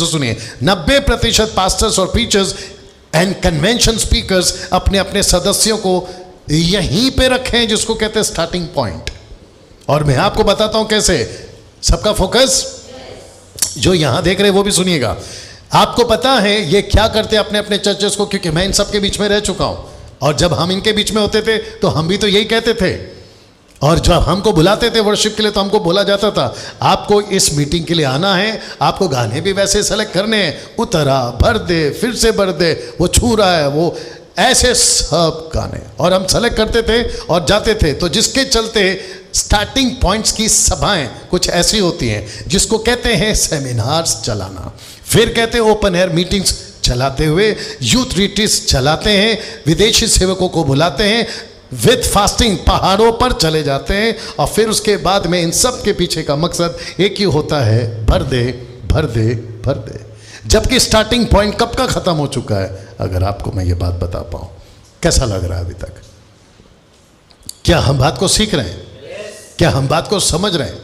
से सुनिए, 90% पास्टर्स और प्रीचर्स एंड कन्वेंशन स्पीकर्स अपने अपने सदस्यों को यहीं पे रखे हैं जिसको कहते हैं स्टार्टिंग पॉइंट। और मैं आपको बताता हूं कैसे। सबका फोकस, जो यहां देख रहे हैं वो भी सुनिएगा। आपको पता है ये क्या करते हैं अपने अपने चर्चेस को, क्योंकि मैं इन सब के बीच में रह चुका हूं, और जब हम इनके बीच में होते थे तो हम भी तो यही कहते थे, और जब हमको बुलाते थे वर्शिप के लिए तो हमको बोला जाता था आपको इस मीटिंग के लिए आना है, आपको गाने भी वैसे सेलेक्ट करने हैं, उतरा भर दे फिर से भर दे, वो छू रहा है, वो ऐसे सब गाने, और हम सेलेक्ट करते थे और जाते थे। तो जिसके चलते स्टार्टिंग पॉइंट्स की सभाएं कुछ ऐसी होती हैं जिसको कहते हैं सेमिनार्स चलाना, फिर कहते हैं ओपन एयर मीटिंग्स चलाते हुए, यूथ रिट्रीट्स चलाते हैं, विदेशी सेवकों को बुलाते हैं, विद फास्टिंग पहाड़ों पर चले जाते हैं, और फिर उसके बाद में इन सब के पीछे का मकसद एक ही होता है, भर दे भर दे भर दे। जबकि स्टार्टिंग पॉइंट कब का खत्म हो चुका है, अगर आपको मैं ये बात बता पाऊं। कैसा लग रहा है अभी तक? क्या हम बात को सीख रहे हैं? क्या हम बात को समझ रहे हैं?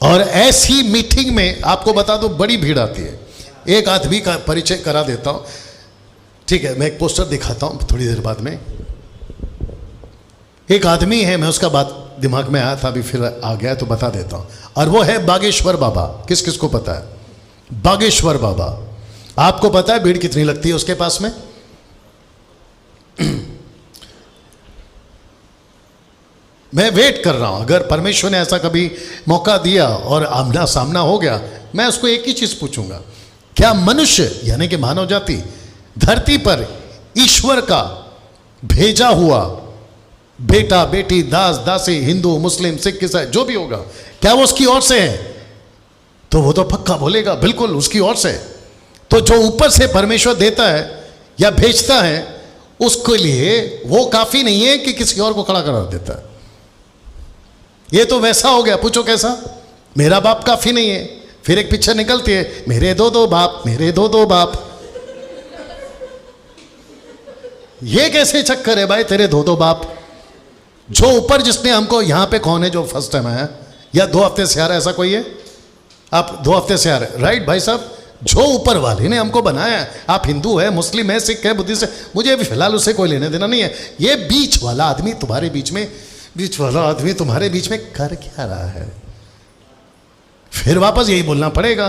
और ऐसी मीटिंग में आपको बता दूं बड़ी भीड़ आती है। एक आदमी का परिचय करा देता हूं, ठीक है, मैं एक पोस्टर दिखाता हूं थोड़ी देर बाद में। एक आदमी है, मैं उसका बात दिमाग में आया था अभी फिर आ गया तो बता देता हूं, और वो है बागेश्वर बाबा। किस किस को पता है बागेश्वर बाबा? आपको पता है भीड़ कितनी लगती है उसके पास में? मैं वेट कर रहा हूं, अगर परमेश्वर ने ऐसा कभी मौका दिया और आमना सामना हो गया, मैं उसको एक ही चीज पूछूंगा, क्या मनुष्य यानी कि मानव जाति धरती पर ईश्वर का भेजा हुआ बेटा बेटी, दास दासी, हिंदू मुस्लिम सिख ईसाई जो भी होगा, क्या वो उसकी ओर से है? तो वो तो पक्का बोलेगा बिल्कुल उसकी ओर से। तो जो ऊपर से परमेश्वर देता है या भेजता है, उसके लिए वो काफी नहीं है कि किसी और को खड़ा करा देता है। ये तो वैसा हो गया, पूछो कैसा? मेरा बाप काफी नहीं है, फिर एक पिक्चर निकलती है, मेरे दो दो बाप, मेरे दो दो बाप। ये कैसे चक्कर है भाई, तेरे दो दो बाप? जो ऊपर जिसने हमको, यहां पे कौन है जो फर्स्ट टाइम आया या 2 हफ्ते से आ रहा है, ऐसा कोई है? आप 2 हफ्ते से आ रहे, राइट भाई साहब? जो ऊपर वाले ने हमको बनाया है, आप हिंदू है, मुस्लिम है, सिख है, बुद्धिस्ट है, मुझे भी फिलहाल उससे कोई लेने देना नहीं है। ये बीच वाला आदमी तुम्हारे बीच में, बीच वाला आदमी तुम्हारे बीच में कर क्या रहा है? फिर वापस यही बोलना पड़ेगा,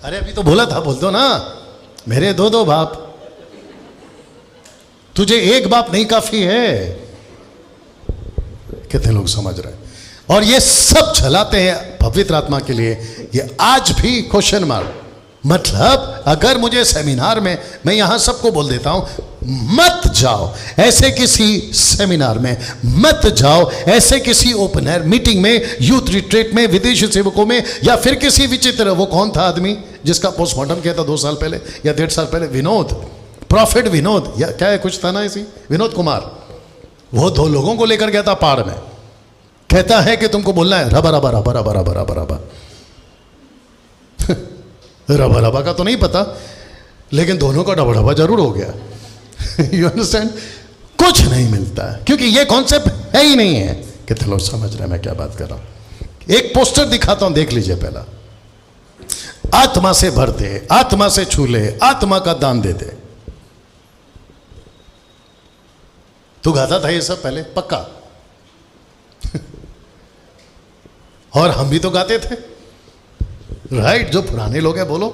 अरे अभी तो बोला था, बोल दो ना, मेरे दो दो बाप। तुझे एक बाप नहीं काफी है? कितने लोग समझ रहे हैं? और ये सब चलाते हैं पवित्र आत्मा के लिए। ये आज भी क्वेश्चन मार्क, मतलब अगर मुझे सेमिनार में, मैं यहां सबको बोल देता हूं, मत जाओ ऐसे किसी सेमिनार में, मत जाओ ऐसे किसी ओपन एयर मीटिंग में, यूथ रिट्रीट में, विदेशी सेवकों में, या फिर किसी विचित्र, वो कौन था आदमी जिसका पोस्टमार्टम किया था 2 साल पहले या 1.5 साल पहले, विनोद, प्रॉफिट विनोद या क्या है कुछ था ना इसी, विनोद कुमार। वो 2 लोगों को लेकर गया था पहाड़ में, कहता है कि तुमको बोलना है रबा रबा रबा रबा रबा रबा रबा। रबा रबा का तो नहीं पता, लेकिन दोनों का डबा डबा जरूर हो गया। You understand? कुछ नहीं मिलता है, क्योंकि ये कॉन्सेप्ट है ही नहीं है। कितने लोग समझ रहे हैं मैं क्या बात कर रहा हूं? एक पोस्टर दिखाता हूं, देख लीजिए पहला। आत्मा से भर दे, आत्मा से छू ले, आत्मा का दान दे दे। तू गाता था ये सब पहले पक्का? और हम भी तो गाते थे, राइट? जो पुराने लोग हैं बोलो,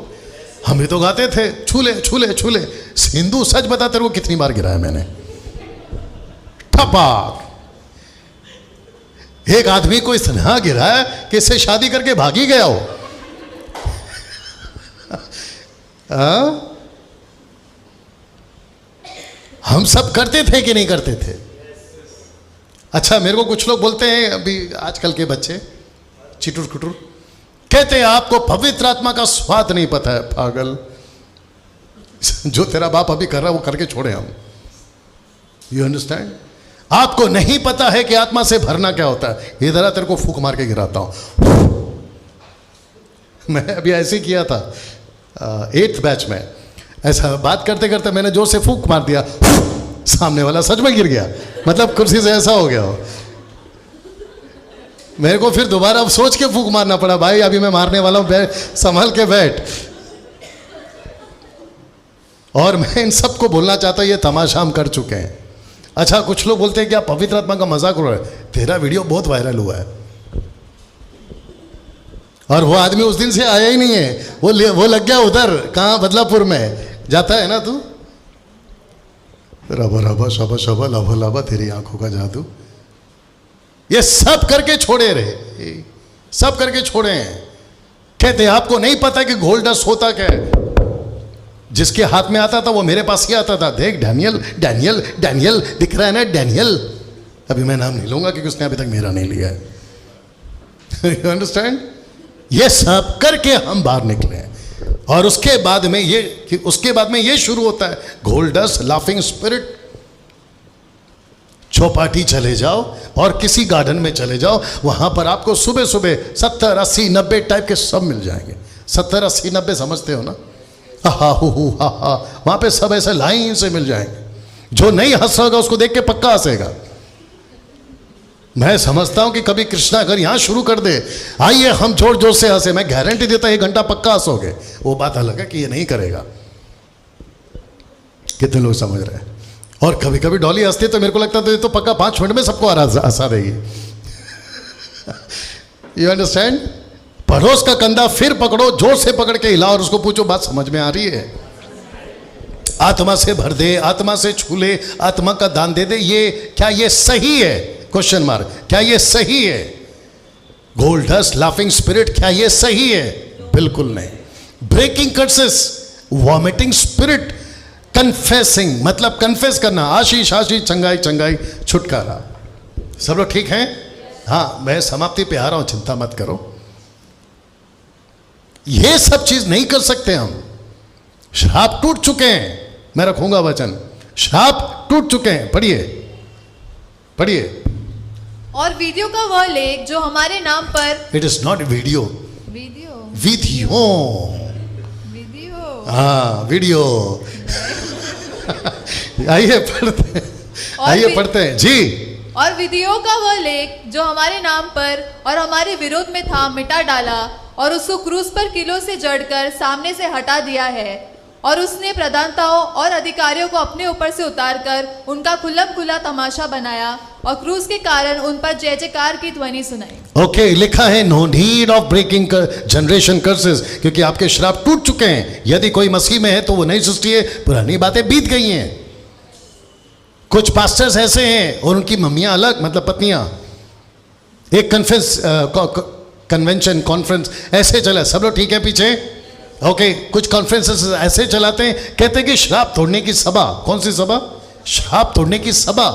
हम भी तो गाते थे, छूले छूले छूले। हिंदू सच बता तेरे को कितनी बार गिराया मैंने, ठपाक। एक आदमी को इतना गिराया कि इससे शादी करके भाग ही गया हो। हम सब करते थे कि नहीं करते थे? अच्छा, मेरे को कुछ लोग बोलते हैं, अभी आजकल के बच्चे चिटुर कुटुर, कहते हैं आपको पवित्र आत्मा का स्वाद नहीं पता है। पागल, जो तेरा बाप अभी कर रहा है वो करके छोड़े हम। You understand? आपको नहीं पता है कि आत्मा से भरना क्या होता है। इधर तेरे को फूक मार के गिराता हूं। मैं अभी ऐसे ही किया था 8th बैच में, ऐसा बात करते करते मैंने जोर से फूक मार दिया, सामने वाला सच में गिर गया, मतलब कुर्सी से ऐसा हो गया हो। मेरे को फिर दोबारा अब सोच के फूंक मारना पड़ा, भाई अभी मैं मारने वाला हूं, संभल के बैठ। और मैं इन सबको बोलना चाहता हूं, ये तमाशा हम कर चुके हैं। अच्छा, कुछ लोग बोलते हैं कि आप पवित्र आत्मा का मजाक उड़ा रहे हैं। तेरा वीडियो बहुत वायरल हुआ है और वो आदमी उस दिन से आया ही नहीं है, वो लग गया उधर, कहाँ, बदलापुर में जाता है ना तू। रबा रबा शबा शबा लाभा लाभा तेरी आंखों का जादू, ये सब करके छोड़े रहे, सब करके छोड़े हैं। कहते आपको नहीं पता कि गोल्ड डस्ट होता क्या है। जिसके हाथ में आता था वो मेरे पास ही आता था। देख डैनियल डैनियल डैनियल दिख रहा है ना, डैनियल। अभी मैं नाम नहीं लूंगा क्योंकि उसने अभी तक मेरा नहीं लिया है। You understand? ये सब करके हम बाहर निकले हैं। और उसके बाद में ये शुरू होता है, gold dust, laughing spirit. Chowpatty चले जाओ और किसी गार्डन में चले जाओ, वहां पर आपको सुबह सुबह 70, 80, 90 टाइप के सब मिल जाएंगे। 70, 80, 90 समझते हो ना? हा हा, वहां पे सब ऐसे लाइन से मिल जाएंगे। जो नहीं हंस रहा होगा उसको देख के पक्का हंसेगा। मैं समझता हूं कि कभी कृष्णा अगर यहां शुरू कर दे, आइए हम जोर जोर से हंसे, मैं गारंटी देता 1 घंटा पक्का हंसोगे। वो बात अलग है कि ये नहीं करेगा। कितने लोग समझ रहे हैं? और कभी कभी डॉली हंसती तो मेरे को लगता था ये तो पक्का 5 मिनट में सबको हंसा देगी। You understand? पड़ोस का कंधा फिर पकड़ो, जोर से पकड़ के हिलाओ और उसको पूछो बात समझ में आ रही है? आत्मा से भर दे, आत्मा से छू ले, आत्मा का दान दे दे। क्या ये सही है? Question mark. क्या ये सही है? गोल्ड डस्ट, लाफिंग स्पिरिट, क्या ये सही है? बिल्कुल नहीं। Breaking curses, vomiting spirit, confessing मतलब कन्फेस करना, आशीष आशीष, चंगाई चंगाई, छुटकारा। सब लोग ठीक हैं? हाँ, मैं समाप्ति पे आ रहा हूं, चिंता मत करो। ये सब चीज नहीं कर सकते हम। श्राप टूट चुके हैं। मैं रखूंगा वचन, श्राप टूट चुके हैं। पढ़िए पढ़िए। और वीडियो का वह लेख जो हमारे नाम पर, it is not video, video, हाँ वीडियो। आइए पढ़ते हैं, आइए पढ़ते हैं जी। और विधियों का वह लेख जो हमारे नाम पर और हमारे विरोध में था मिटा डाला, और उसको क्रूस पर किलों से जड़कर सामने से हटा दिया है। और उसने प्रधानताओं और अधिकारियों को अपने ऊपर से उतारकर उनका खुल्लम खुला तमाशा बनाया और क्रूस के कारण उन पर जय जयकार की ध्वनि सुनाई। ओके, लिखा है no need of breaking generation curses, क्योंकि आपके श्राप टूट चुके हैं। यदि कोई मसीह में है तो वो नई सृष्टि है, पुरानी बातें बीत गई हैं। कुछ पास्टर्स ऐसे हैं और उनकी मम्मियां अलग, मतलब पत्नियां। एक कन्वेंशन कॉन्फ्रेंस ऐसे चला, सब लोग ठीक है पीछे? ओके, कुछ कॉन्फ्रेंसेस ऐसे चलाते हैं, कहते हैं कि श्राप तोड़ने की सभा। कौन सी सभा? श्राप तोड़ने की सभा।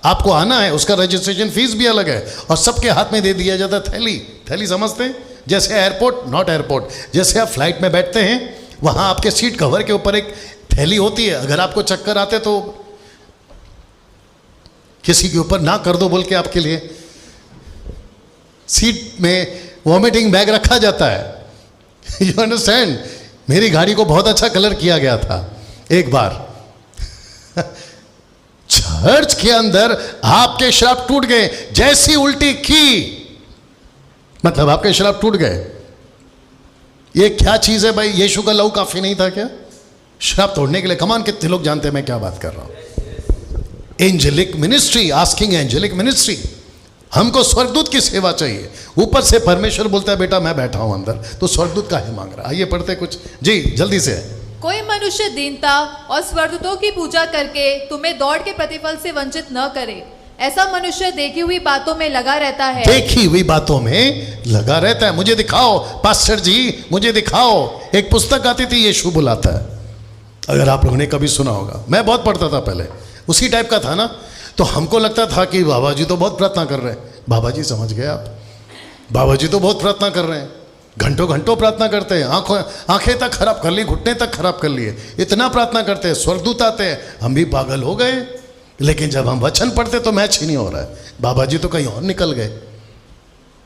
आपको आना है, उसका रजिस्ट्रेशन फीस भी अलग है, और सबके हाथ में दे दिया जाता है थैली। थैली समझते हैं? जैसे एयरपोर्ट, नॉट एयरपोर्ट, जैसे आप फ्लाइट में बैठते हैं, वहां आपके सीट कवर के ऊपर एक थैली होती है। अगर आपको चक्कर आते तो किसी के ऊपर ना कर दो बोल के आपके लिए सीट में वॉमिटिंग बैग रखा जाता है। You understand? मेरी गाड़ी को बहुत अच्छा कलर किया गया था एक बार। चर्च के अंदर आपके श्राप टूट गए। जैसी उल्टी की मतलब आपके श्राप टूट गए। ये क्या चीज है भाई? यीशु का लहू काफी नहीं था क्या श्राप तोड़ने के लिए? कमान, कितने लोग जानते हैं मैं क्या बात कर रहा हूं? Angelic ministry, asking angelic ministry. हमको स्वर्गदूत की सेवा चाहिए। ऊपर से परमेश्वर बोलता है बेटा मैं बैठा हूं अंदर, तो स्वर्गदूत काहे मांग रहा? आइए पढ़ते कुछ जी जल्दी से। कोई मनुष्य दीनता और स्वर्गदूतों की पूजा करके तुम्हें दौड़ के प्रतिफल से वंचित न करे। ऐसा मनुष्य देखी हुई बातों में लगा रहता है। देखी हुई बातों में लगा रहता है। मुझे दिखाओ पास्टर जी, मुझे दिखाओ। एक पुस्तक आती थी, यीशु बुलाता है। अगर आप लोगों ने कभी सुना होगा, मैं बहुत पढ़ता था पहले, उसी टाइप का था ना। तो हमको लगता था कि बाबा जी तो बहुत प्रार्थना कर रहे हैं। बाबा जी समझ गए आप? बाबा जी तो बहुत प्रार्थना कर रहे हैं, घंटों घंटों प्रार्थना करते हैं, आंखें तक खराब कर ली, घुटने तक खराब कर लिए, इतना प्रार्थना करते हैं, स्वर्गदूत आते हैं। हम भी पागल हो गए। लेकिन जब हम वचन पढ़ते तो मैच ही नहीं हो रहा है। बाबा जी तो कहीं और निकल गए।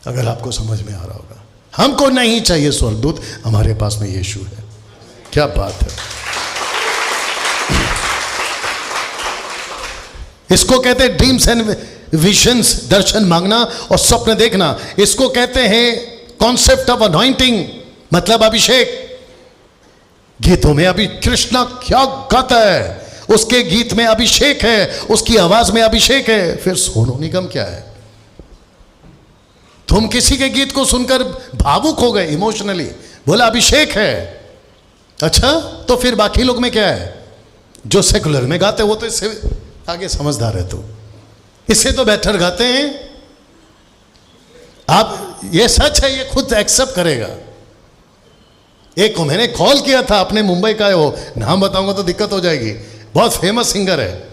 अगर आपको समझ में आ रहा होगा, हमको नहीं चाहिए स्वर्गदूत, हमारे पास में यीशु है। क्या बात है! इसको कहते हैं ड्रीम्स एंड विजन्स, दर्शन मांगना और स्वप्न देखना, इसको कहते हैं कॉन्सेप्ट ऑफ अनॉइंटिंग, मतलब अभिषेक। गीतों में अभी कृष्णा क्या गाता है, उसके गीत में अभिषेक है, उसकी आवाज में अभिषेक है। फिर सोनू निगम क्या है? तुम किसी के गीत को सुनकर भावुक हो गए इमोशनली, बोला अभिषेक है। अच्छा, तो फिर बाकी लोग में क्या है? जो सेकुलर में गाते वो तो इससे आगे समझदार है, तो इससे तो बेटर गाते हैं आप। ये सच है, ये खुद एक्सेप्ट करेगा। एक को मैंने कॉल किया था, अपने मुंबई का है वो, नाम बताऊंगा तो दिक्कत हो जाएगी, बहुत फेमस सिंगर है।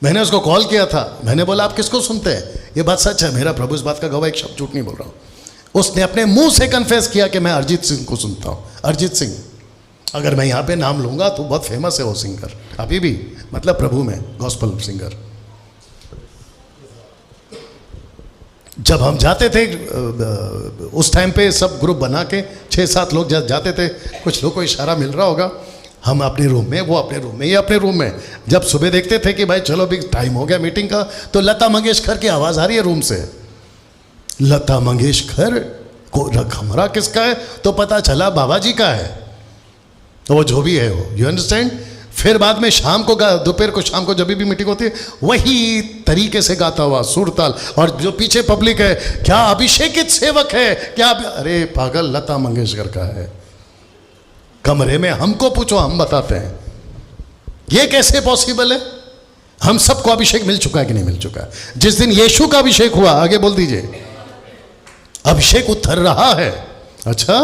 मैंने उसको कॉल किया था, मैंने बोला आप किसको सुनते हैं? ये बात सच है, मेरा प्रभु इस बात का गवाह, एक शब्द झूठ नहीं बोल रहा हूं। उसने अपने मुंह से कन्फेस किया कि मैं अरिजीत सिंह को सुनता हूं। अरिजीत सिंह, अगर मैं यहां पे नाम लूंगा तो बहुत फेमस है वो सिंगर अभी भी, मतलब प्रभु में गॉस्पल सिंगर। जब हम जाते थे उस टाइम पे सब ग्रुप बना के 6-7 लोग जाते थे, कुछ लोग को इशारा मिल रहा होगा, हम अपने रूम में, वो अपने रूम में, ये अपने रूम में। जब सुबह देखते थे कि भाई चलो भी टाइम हो गया मीटिंग का, तो लता मंगेशकर की आवाज़ आ रही है रूम से। लता मंगेशकर को कमरा किसका है? तो पता चला बाबा जी का है, तो वो जो भी है वो, यू अंडरस्टैंड। फिर बाद में शाम को, दोपहर को, शाम को जब भी मीटिंग होती है, वही तरीके से गाता हुआ सुरताल, और जो पीछे पब्लिक है, क्या अभिषेकित सेवक है क्या? अरे पागल, लता मंगेशकर का है। कमरे में हमको पूछो, हम बताते हैं। ये कैसे पॉसिबल है? हम सबको अभिषेक मिल चुका है कि नहीं मिल चुका है? जिस दिन यीशु का अभिषेक हुआ, आगे बोल दीजिए, अभिषेक उतर रहा है। अच्छा,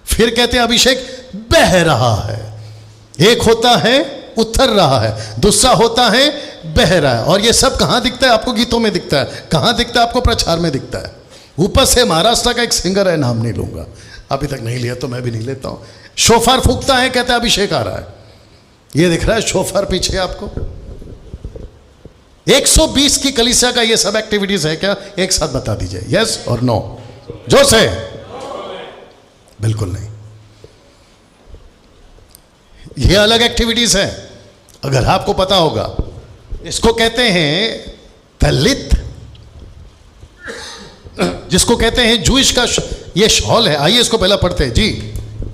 फिर कहते हैं अभिषेक बह रहा है। एक होता है उतर रहा है, दूसरा होता है बह रहा है। और ये सब कहां दिखता है आपको? गीतों में दिखता है। कहां दिखता है आपको? प्रचार में दिखता है। ऊपर से महाराष्ट्र का एक सिंगर है, नाम नहीं लूंगा, अभी तक नहीं लिया तो मैं भी नहीं लेता हूं, शोफार फूकता है, कहता है अभिषेक आ रहा है। ये दिख रहा है शोफार पीछे आपको? 120 की कलीसिया का ये सब एक्टिविटीज है क्या? एक साथ बता दीजिए, यस और नो। जो से बिल्कुल नहीं, ये अलग एक्टिविटीज है। अगर आपको पता होगा, इसको कहते हैं तलित, जिसको कहते हैं जूइश का ये शॉल है। आइए इसको पहला पढ़ते हैं जी।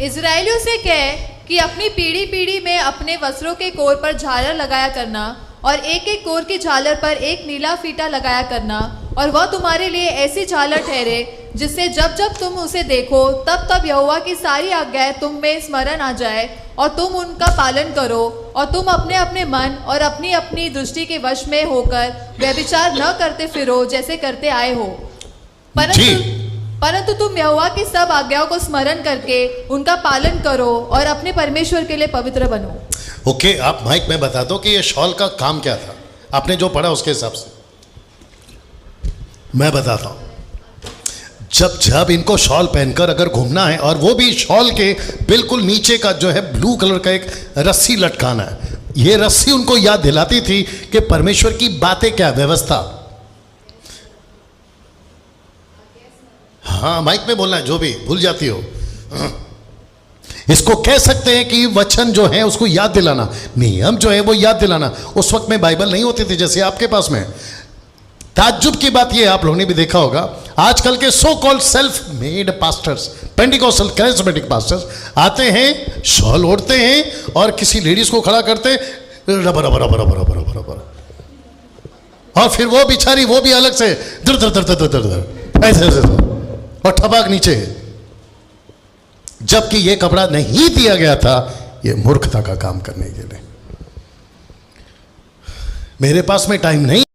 इजराइलियों से कह कि अपनी पीढ़ी पीढ़ी में अपने वस्त्रों के कोर पर झालर लगाया करना, और एक एक कोर की झालर पर एक नीला फीता लगाया करना, और वह तुम्हारे लिए ऐसी झालर ठहरे जिससे जब जब तुम उसे देखो तब तब यहोवा की सारी आज्ञाएं तुम में स्मरण आ जाए, और तुम उनका पालन करो, और तुम अपने अपने मन और अपनी अपनी दृष्टि के वश में होकर व्यभिचार न करते फिरो जैसे करते आए हो, परंतु तुम यहोवा की सब आज्ञाओं को स्मरण करके उनका पालन करो और अपने परमेश्वर के लिए पवित्र बनो। ओके, आप माइक में बता दो कि ये शॉल का काम क्या था। आपने जो पढ़ा उसके हिसाब से मैं बताता हूं। जब जब इनको शॉल पहनकर अगर घूमना है, और वो भी शॉल के बिल्कुल नीचे का जो है ब्लू कलर का एक रस्सी लटकाना है, ये रस्सी उनको याद दिलाती थी कि परमेश्वर की बातें क्या, व्यवस्था। हाँ, माइक में बोलना है, जो भी भूल जाती हो। इसको कह सकते हैं कि वचन जो है उसको याद दिलाना, नियम जो है वो याद दिलाना। उस वक्त में बाइबल नहीं होती थी जैसे आपके पास में। ताज्जुब की बात यह, आप लोगों ने भी देखा होगा, आजकल के so called self made pastors, Pentecostal charismatic pastors आते हैं, शॉल ओढ़ते हैं और किसी लेडीज को खड़ा करते, rubber rubber rubber rubber rubber rubber, और फिर वो बिचारी वो भी अलग से दर दर दर दर दर दर ऐसे और ठबाक नीचे। जबकि ये कपड़ा नहीं दिया गया था, ये मूर्खता का काम करने के लिए। मेरे पास में टाइम नहीं।